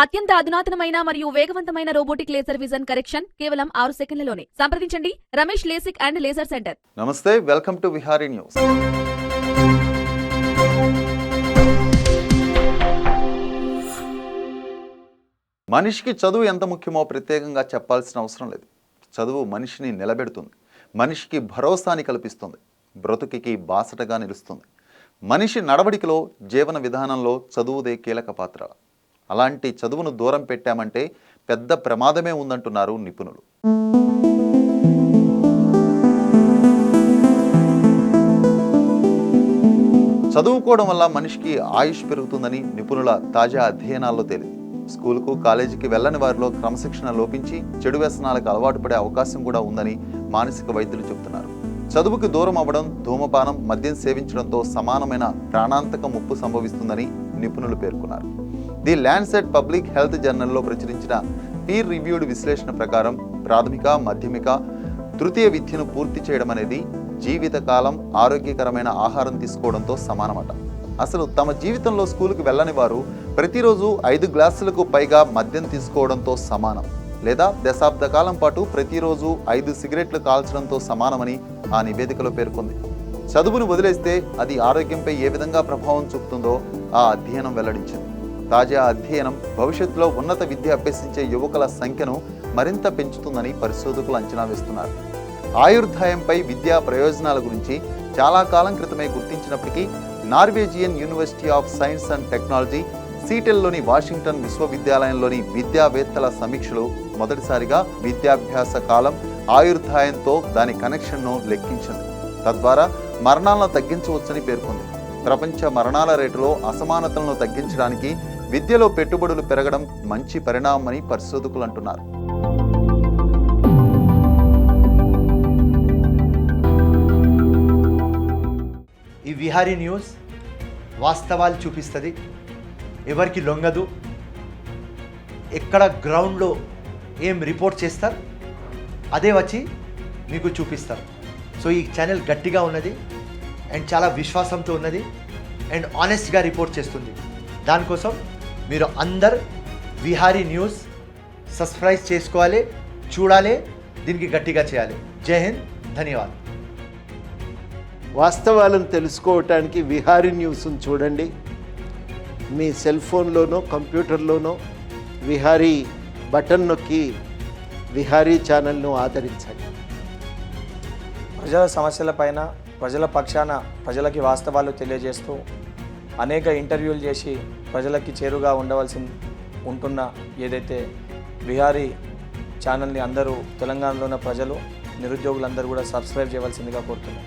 అత్యంత అధునాతనమైన మరియు వేగవంతమైన రోబోటిక్ లేజర్ విజన్ కరెక్షన్ కేవలం 6 సెకన్లలోనే. సంప్రదించండి Ramesh LASIK and laser centre. నమస్తే, వెల్కమ్ టు విహారీ న్యూస్. మనిషికి చదువు ఎంత ముఖ్యమో ప్రత్యేకంగా చెప్పాల్సిన అవసరం లేదు. చదువు మనిషిని నిలబెడుతుంది, మనిషికి భరోసాని కల్పిస్తుంది, బ్రతుకికి బాసటగా నిలుస్తుంది. మనిషి నడవడికలో, జీవన విధానంలో చదువుదే కీలక పాత్ర. అలాంటి చదువును దూరం పెట్టామంటే పెద్ద ప్రమాదమే ఉందంటున్నారు నిపుణులు. చదువుకోవడం వల్ల మనిషికి ఆయుష్ పెరుగుతుందని నిపుణుల తాజా అధ్యయనాల్లో తేలింది. స్కూలుకు, కాలేజీకి వెళ్ళని వారిలో క్రమశిక్షణ లోపించి చెడు వ్యసనాలకు అలవాటు పడే అవకాశం కూడా ఉందని మానసిక వైద్యులు చెబుతున్నారు. చదువుకు దూరం అవ్వడం ధూమపానం, మద్యం సేవించడంతో సమానమైన ప్రాణాంతక ముప్పు సంభవిస్తుందని నిపుణులు పేర్కొన్నారు. ది ల్యాన్సెట్ పబ్లిక్ హెల్త్ జర్నల్లో ప్రచురించిన పీర్ రివ్యూడ్ విశ్లేషణ ప్రకారం ప్రాథమిక, మాధ్యమిక, తృతీయ విద్యను పూర్తి చేయడం అనేది జీవితకాలం ఆరోగ్యకరమైన ఆహారం తీసుకోవడంతో సమానమట. అసలు తమ జీవితంలో స్కూలుకు వెళ్ళని వారు ప్రతిరోజు 5 గ్లాసులకు పైగా మద్యం తీసుకోవడంతో సమానం, లేదా దశాబ్ద కాలం పాటు ప్రతిరోజు 5 సిగరెట్లు కాల్చడంతో సమానమని ఆ నివేదికలో పేర్కొంది. చదువును వదిలేస్తే అది ఆరోగ్యంపై ఏ విధంగా ప్రభావం చూపుతుందో ఆ అధ్యయనం వెల్లడించింది. తాజా అధ్యయనం భవిష్యత్తులో ఉన్నత విద్య అభ్యసించే యువకుల సంఖ్యను మరింత పెంచుతుందని పరిశోధకులు అంచనా వేస్తున్నారు. ఆయుర్దాయంపై విద్యా ప్రయోజనాల గురించి చాలా కాలం క్రితమే గుర్తించినప్పటికీ Norwegian university of science and technology, సీటెల్లోని వాషింగ్టన్ విశ్వవిద్యాలయంలోని విద్యావేత్తల సమీక్షలు మొదటిసారిగా విద్యాభ్యాస కాలం, ఆయుర్దాయంతో దాని కనెక్షన్ను లెక్కించింది. తద్వారా మరణాలను తగ్గించవచ్చని పేర్కొంది. ప్రపంచ మరణాల రేటులో అసమానతలను తగ్గించడానికి విద్యలో పెట్టుబడులు పెరగడం మంచి పరిణామమని పరిశోధకులు అంటున్నారు. ఈ విహారీ న్యూస్ వాస్తవాలు చూపిస్తుంది, ఎవరికి లొంగదు. ఎక్కడ గ్రౌండ్లో ఏం రిపోర్ట్ చేస్తారు అదే వచ్చి మీకు చూపిస్తారు. సో ఈ ఛానల్ గట్టిగా ఉన్నది అండ్ చాలా విశ్వాసంతో ఉన్నది అండ్ ఆనెస్ట్గా రిపోర్ట్ చేస్తుంది. దానికోసం మీరు అందరు విహారీ న్యూస్ సబ్స్క్రైబ్ చేసుకోవాలి, చూడాలి, దీనికి గట్టిగా చేయాలి. జై హింద్, ధన్యవాదాలు. వాస్తవాలను తెలుసుకోవటానికి విహారీ న్యూస్ను చూడండి. మీ సెల్ ఫోన్లోనో కంప్యూటర్లోనో విహారీ బటన్ నొక్కి విహారీ ఛానల్ను ఆదరించండి. ప్రజల సమస్యలపైన, ప్రజల పక్షాన ప్రజలకి వాస్తవాలు తెలియజేస్తూ అనేక ఇంటర్వ్యూలు చేసి ప్రజలకి చేరుగా ఉంటున్న ఏదైతే విహారీ ఛానల్ని అందరూ తెలంగాణలో ఉన్న ప్రజలు, నిరుద్యోగులందరూ కూడా సబ్స్క్రైబ్ చేయవలసిందిగా కోరుతున్నాం.